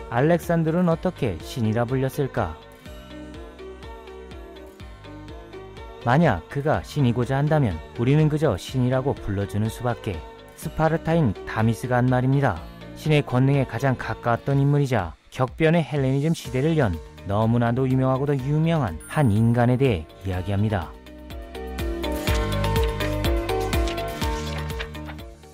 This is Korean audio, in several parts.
알렉산드로는 어떻게 신이라 불렸을까? 만약 그가 신이고자 한다면 우리는 그저 신이라고 불러주는 수밖에. 스파르타인 다미스가 한 말입니다. 신의 권능에 가장 가까웠던 인물이자 격변의 헬레니즘 시대를 연 너무나도 유명하고도 유명한 한 인간에 대해 이야기합니다.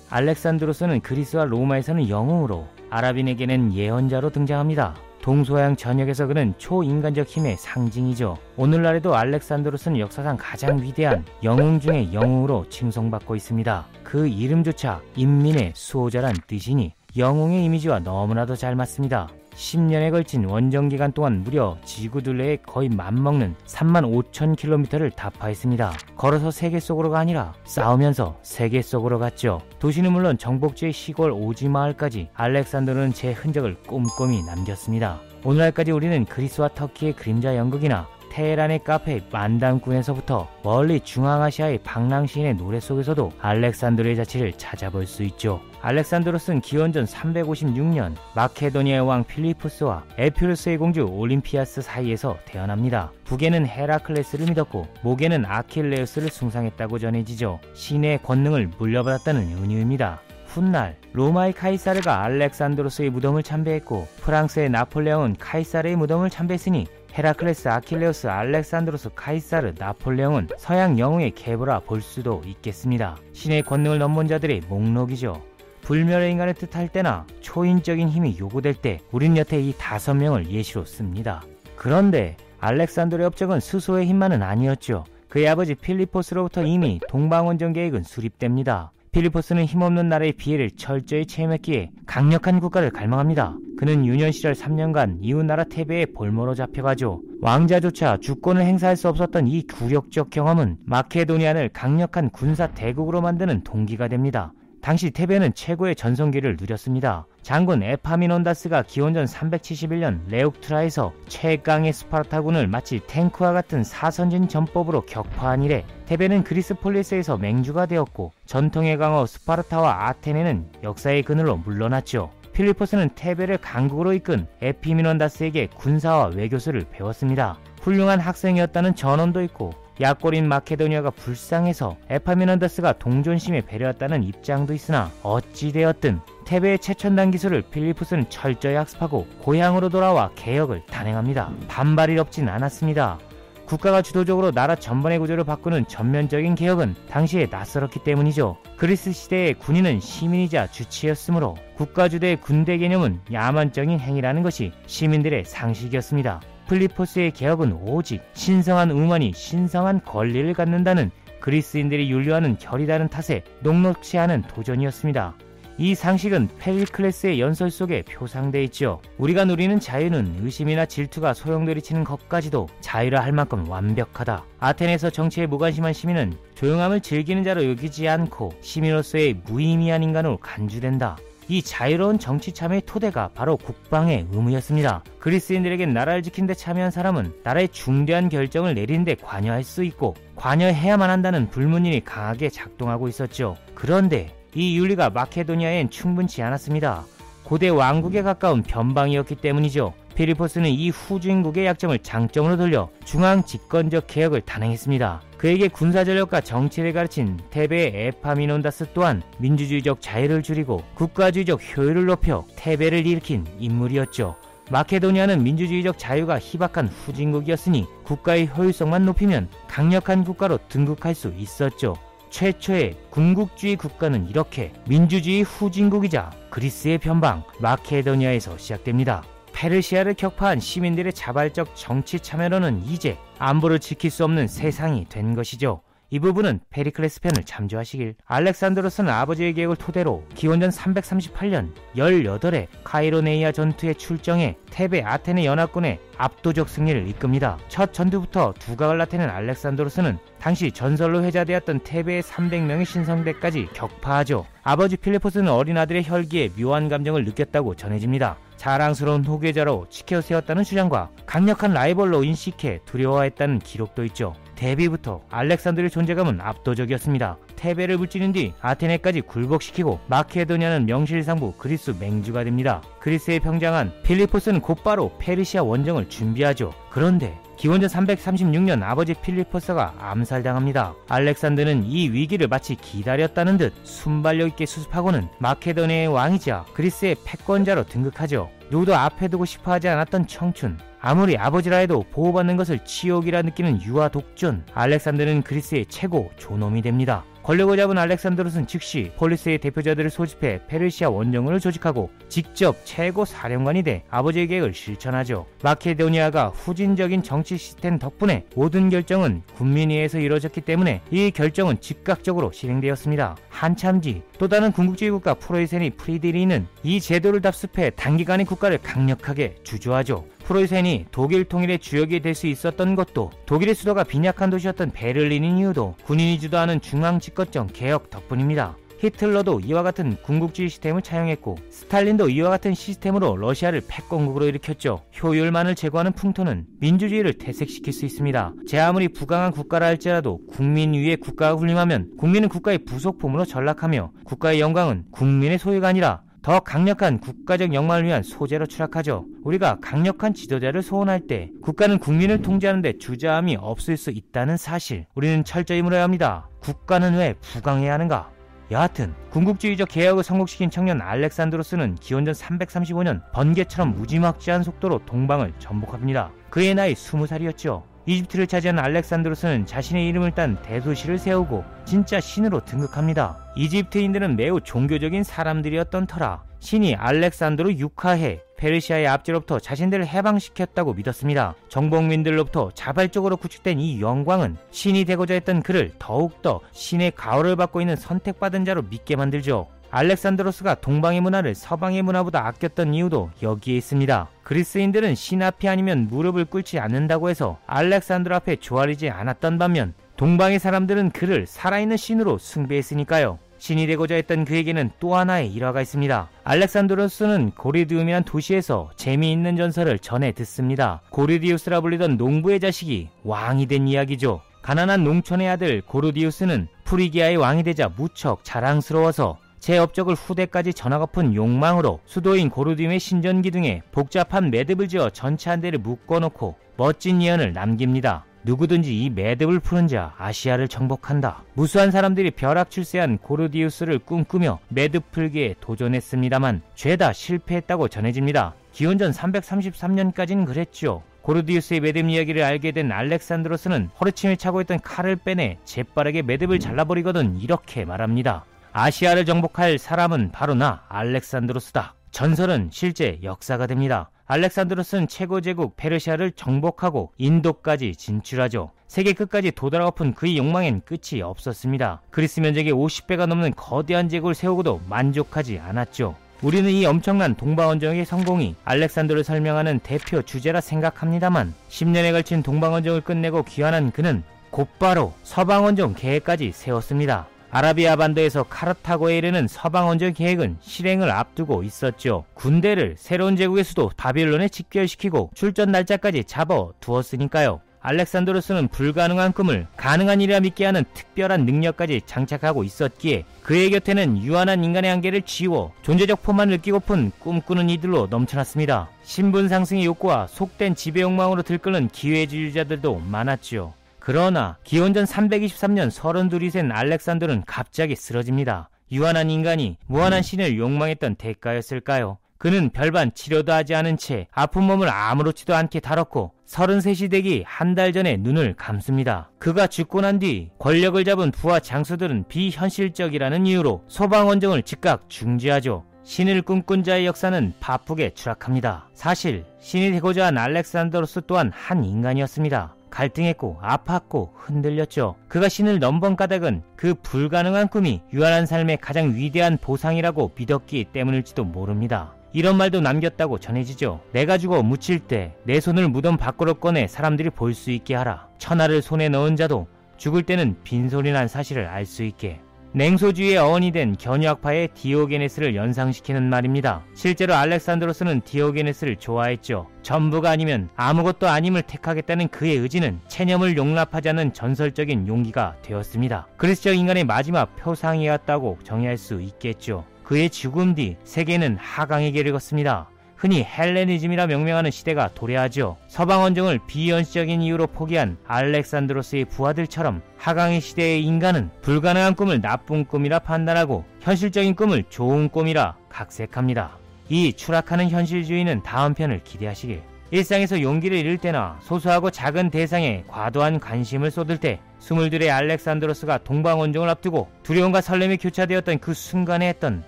알렉산드로스는 그리스와 로마에서는 영웅으로, 아랍인에게는 예언자로 등장합니다. 동서양 전역에서 그는 초인간적 힘의 상징이죠. 오늘날에도 알렉산드로스는 역사상 가장 위대한 영웅 중의 영웅으로 칭송받고 있습니다. 그 이름조차 인민의 수호자란 뜻이니 영웅의 이미지와 너무나도 잘 맞습니다. 10년에 걸친 원정기간 동안 무려 지구 둘레에 거의 맞먹는 35,000km를 타파했습니다. 걸어서 세계 속으로가 아니라 싸우면서 세계 속으로 갔죠. 도시는 물론 정복지의 시골 오지마을까지 알렉산더는 제 흔적을 꼼꼼히 남겼습니다. 오늘날까지 우리는 그리스와 터키의 그림자 연극이나 테헤란의 카페 만담꾼에서부터 멀리 중앙아시아의 방랑 시인의 노래 속에서도 알렉산드로의 자취를 찾아볼 수 있죠. 알렉산드로스는 기원전 356년 마케도니아의 왕 필리포스와 에피루스의 공주 올림피아스 사이에서 태어납니다. 북에는 헤라클레스를 믿었고 목에는 아킬레우스를 숭상했다고 전해지죠. 신의 권능을 물려받았다는 은유입니다. 훗날 로마의 카이사르가 알렉산드로스의 무덤을 참배했고 프랑스의 나폴레옹은 카이사르의 무덤을 참배했으니 헤라클레스, 아킬레우스, 알렉산드로스, 카이사르, 나폴레옹은 서양 영웅의 계보라 볼 수도 있겠습니다. 신의 권능을 넘본 자들의 목록이죠. 불멸의 인간을 뜻할 때나 초인적인 힘이 요구될 때 우린 여태 이 5명을 예시로 씁니다. 그런데 알렉산드로의 업적은 스스로의 힘만은 아니었죠. 그의 아버지 필리포스로부터 이미 동방원정 계획은 수립됩니다. 필리포스는 힘없는 나라의 비애를 철저히 체험했기에 강력한 국가를 갈망합니다. 그는 유년 시절 3년간 이웃나라 테베의 볼모로 잡혀가죠. 왕자조차 주권을 행사할 수 없었던 이 굴욕적 경험은 마케도니아를 강력한 군사 대국으로 만드는 동기가 됩니다. 당시 테베는 최고의 전성기를 누렸습니다. 장군 에파미논다스가 기원전 371년 레옥트라에서 최강의 스파르타군을 마치 탱크와 같은 사선진 전법으로 격파한 이래 테베는 그리스 폴리스에서 맹주가 되었고 전통의 강호 스파르타와 아테네는 역사의 그늘로 물러났죠. 필리포스는 테베를 강국으로 이끈 에피미논다스에게 군사와 외교술을 배웠습니다. 훌륭한 학생이었다는 전언도 있고 약골인 마케도니아가 불쌍해서 에파미논다스가 동존심에 배려했다는 입장도 있으나 어찌되었든 테베의 최첨단 기술을 필리포스는 철저히 학습하고 고향으로 돌아와 개혁을 단행합니다. 반발이 없진 않았습니다. 국가가 주도적으로 나라 전반의 구조를 바꾸는 전면적인 개혁은 당시에 낯설었기 때문이죠. 그리스 시대의 군인은 시민이자 주치였으므로 국가주도의 군대 개념은 야만적인 행위라는 것이 시민들의 상식이었습니다. 필리포스의 개혁은 오직 신성한 우먼이 신성한 권리를 갖는다는 그리스인들이 윤리와는 결이 다른 탓에 녹록치 않은 도전이었습니다. 이 상식은 페리클레스의 연설 속에 표상돼 있죠. 우리가 누리는 자유는 의심이나 질투가 소용돌이치는 것까지도 자유라 할 만큼 완벽하다. 아테네에서 정치에 무관심한 시민은 조용함을 즐기는 자로 여기지 않고 시민으로서의 무의미한 인간으로 간주된다. 이 자유로운 정치 참여의 토대가 바로 국방의 의무였습니다. 그리스인들에겐 나라를 지키는 데 참여한 사람은 나라의 중대한 결정을 내리는 데 관여할 수 있고 관여해야만 한다는 불문율이 강하게 작동하고 있었죠. 그런데 이 윤리가 마케도니아엔 충분치 않았습니다. 고대 왕국에 가까운 변방이었기 때문이죠. 필리포스는 이 후진국의 약점을 장점으로 돌려 중앙 집권적 개혁을 단행했습니다. 그에게 군사전력과 정치를 가르친 테베의 에파미논다스 또한 민주주의적 자유를 줄이고 국가주의적 효율을 높여 테베를 일으킨 인물이었죠. 마케도니아는 민주주의적 자유가 희박한 후진국이었으니 국가의 효율성만 높이면 강력한 국가로 등극할 수 있었죠. 최초의 군국주의 국가는 이렇게 민주주의 후진국이자 그리스의 변방 마케도니아에서 시작됩니다. 페르시아를 격파한 시민들의 자발적 정치 참여로는 이제 안보를 지킬 수 없는 세상이 된 것이죠. 이 부분은 페리클레스 편을 참조하시길. 알렉산드로스는 아버지의 계획을 토대로 기원전 338년 18회 카이로네이아 전투에 출정해 테베 아테네 연합군의 압도적 승리를 이끕니다. 첫 전투부터 두각을 나타낸 알렉산드로스는 당시 전설로 회자되었던 테베의 300명의 신성대까지 격파하죠. 아버지 필리포스는 어린 아들의 혈기에 묘한 감정을 느꼈다고 전해집니다. 자랑스러운 후계자로 치켜세웠다는 주장과 강력한 라이벌로 인식해 두려워했다는 기록도 있죠. 데뷔부터 알렉산드로의 존재감은 압도적이었습니다. 테베를 물지른 뒤 아테네까지 굴복시키고 마케도니아는 명실상부 그리스 맹주가 됩니다. 그리스에 평장한 필리포스는 곧바로 페르시아 원정을 준비하죠. 그런데 기원전 336년 아버지 필리포스가 암살당합니다. 알렉산더는 이 위기를 마치 기다렸다는 듯 순발력 있게 수습하고는 마케도니아의 왕이자 그리스의 패권자로 등극하죠. 누구도 앞에 두고 싶어하지 않았던 청춘, 아무리 아버지라 해도 보호받는 것을 치욕이라 느끼는 유아 독존, 알렉산더는 그리스의 최고 존엄이 됩니다. 권력을 잡은 알렉산드로스는 즉시 폴리스의 대표자들을 소집해 페르시아 원정을 조직하고 직접 최고 사령관이 돼 아버지의 계획을 실천하죠. 마케도니아가 후진적인 정치 시스템 덕분에 모든 결정은 군민위에서 이루어졌기 때문에 이 결정은 즉각적으로 실행되었습니다. 한참 뒤 또 다른 군국주의 국가 프로이센이 프리드리히는 이 제도를 답습해 단기간에 국가를 강력하게 주저하죠. 프로이센이 독일 통일의 주역이 될 수 있었던 것도 독일의 수도가 빈약한 도시였던 베를린인 이유도 군인이 주도하는 중앙집권정 개혁 덕분입니다. 히틀러도 이와 같은 군국주의 시스템을 차용했고 스탈린도 이와 같은 시스템으로 러시아를 패권국으로 일으켰죠. 효율만을 제거하는 풍토는 민주주의를 퇴색시킬 수 있습니다. 제 아무리 부강한 국가라 할지라도 국민 위에 국가가 군림하면 국민은 국가의 부속품으로 전락하며 국가의 영광은 국민의 소유가 아니라 더 강력한 국가적 영광을 위한 소재로 추락하죠. 우리가 강력한 지도자를 소원할 때 국가는 국민을 통제하는 데 주저함이 없을 수 있다는 사실, 우리는 철저히 물어야 합니다. 국가는 왜 부강해야 하는가? 여하튼 군국주의적 개혁을 성공시킨 청년 알렉산드로스는 기원전 335년 번개처럼 무지막지한 속도로 동방을 정복합니다. 그의 나이 20살이었죠. 이집트를 차지한 알렉산드로스는 자신의 이름을 딴 대도시를 세우고 진짜 신으로 등극합니다. 이집트인들은 매우 종교적인 사람들이었던 터라 신이 알렉산더로 육하해 페르시아의 압제로부터 자신들을 해방시켰다고 믿었습니다. 정복민들로부터 자발적으로 구축된 이 영광은 신이 되고자 했던 그를 더욱더 신의 가호를 받고 있는 선택받은 자로 믿게 만들죠. 알렉산드로스가 동방의 문화를 서방의 문화보다 아꼈던 이유도 여기에 있습니다. 그리스인들은 신 앞이 아니면 무릎을 꿇지 않는다고 해서 알렉산드로 앞에 조아리지 않았던 반면 동방의 사람들은 그를 살아있는 신으로 숭배했으니까요. 신이 되고자 했던 그에게는 또 하나의 일화가 있습니다. 알렉산드로스는 고리디움이란 도시에서 재미있는 전설을 전해 듣습니다. 고리디우스라 불리던 농부의 자식이 왕이 된 이야기죠. 가난한 농촌의 아들 고르디우스는 프리기아의 왕이 되자 무척 자랑스러워서 제 업적을 후대까지 전하고픈 욕망으로 수도인 고르디움의 신전기둥에 복잡한 매듭을 지어 전체 한 대를 묶어놓고 멋진 예언을 남깁니다. 누구든지 이 매듭을 푸는 자 아시아를 정복한다. 무수한 사람들이 벼락출세한 고르디우스를 꿈꾸며 매듭 풀기에 도전했습니다만 죄다 실패했다고 전해집니다. 기원전 333년까지는 그랬죠. 고르디우스의 매듭 이야기를 알게 된 알렉산드로스는 허리춤에 차고 있던 칼을 빼내 재빠르게 매듭을 잘라버리거든 이렇게 말합니다. 아시아를 정복할 사람은 바로 나 알렉산드로스다. 전설은 실제 역사가 됩니다. 알렉산드로스는 최고 제국 페르시아를 정복하고 인도까지 진출하죠. 세계 끝까지 도달하고픈 그의 욕망엔 끝이 없었습니다. 그리스 면적의 50배가 넘는 거대한 제국을 세우고도 만족하지 않았죠. 우리는 이 엄청난 동방원정의 성공이 알렉산더를 설명하는 대표 주제라 생각합니다만 10년에 걸친 동방원정을 끝내고 귀환한 그는 곧바로 서방원정 계획까지 세웠습니다. 아라비아 반도에서 카르타고에 이르는 서방원정 계획은 실행을 앞두고 있었죠. 군대를 새로운 제국의 수도 바빌론에 직결시키고 출전 날짜까지 잡아 두었으니까요. 알렉산드로스는 불가능한 꿈을 가능한 일이라 믿게 하는 특별한 능력까지 장착하고 있었기에 그의 곁에는 유한한 인간의 한계를 지워 존재적 포만을 느끼고픈 꿈꾸는 이들로 넘쳐났습니다. 신분 상승의 욕구와 속된 지배 욕망으로 들끓는 기회주의자들도 많았죠. 그러나 기원전 323년 32이 된 알렉산더는 갑자기 쓰러집니다. 유한한 인간이 무한한 신을 욕망했던 대가였을까요? 그는 별반 치료도 하지 않은 채 아픈 몸을 아무렇지도 않게 다뤘고 33이 되기 한 달 전에 눈을 감습니다. 그가 죽고 난 뒤 권력을 잡은 부하 장수들은 비현실적이라는 이유로 서방원정을 즉각 중지하죠. 신을 꿈꾼 자의 역사는 바쁘게 추락합니다. 사실 신이 되고자 한 알렉산더로스 또한 한 인간이었습니다. 갈등했고 아팠고 흔들렸죠. 그가 신을 넘본 까닭은 그 불가능한 꿈이 유한한 삶의 가장 위대한 보상이라고 믿었기 때문일지도 모릅니다. 이런 말도 남겼다고 전해지죠. 내가 죽어 묻힐 때 내 손을 무덤 밖으로 꺼내 사람들이 볼 수 있게 하라. 천하를 손에 넣은 자도 죽을 때는 빈손이란 사실을 알 수 있게. 냉소주의의 어원이 된 견유학파의 디오게네스를 연상시키는 말입니다. 실제로 알렉산드로스는 디오게네스를 좋아했죠. 전부가 아니면 아무것도 아님을 택하겠다는 그의 의지는 체념을 용납하지 않는 전설적인 용기가 되었습니다. 그리스적 인간의 마지막 표상이었다고 정의할 수 있겠죠. 그의 죽음 뒤 세계는 하강의 길을 걷습니다. 흔히 헬레니즘이라 명명하는 시대가 도래하죠. 서방 원정을 비현실적인 이유로 포기한 알렉산드로스의 부하들처럼 하강의 시대의 인간은 불가능한 꿈을 나쁜 꿈이라 판단하고 현실적인 꿈을 좋은 꿈이라 각색합니다. 이 추락하는 현실주의는 다음 편을 기대하시길. 일상에서 용기를 잃을 때나 소소하고 작은 대상에 과도한 관심을 쏟을 때 스물둘의 알렉산드로스가 동방원정을 앞두고 두려움과 설렘이 교차되었던 그 순간에 했던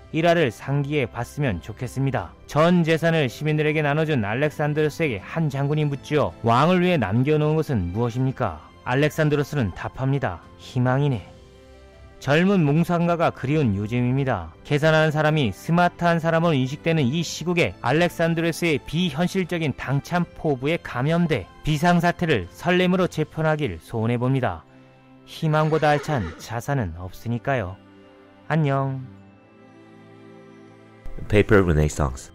일화를 상기해 봤으면 좋겠습니다. 전 재산을 시민들에게 나눠준 알렉산드로스에게 한 장군이 묻지요. 왕을 위해 남겨놓은 것은 무엇입니까? 알렉산드로스는 답합니다. 희망이네. 젊은 몽상가가 그리운 요즘입니다. 계산하는 사람이 스마트한 사람으로 인식되는 이 시국에 알렉산드로스의 비현실적인 당찬 포부에 감염돼 비상사태를 설렘으로 재편하길 소원해봅니다. 희망보다 알찬 자산은 없으니까요. 안녕. Paper Renaissance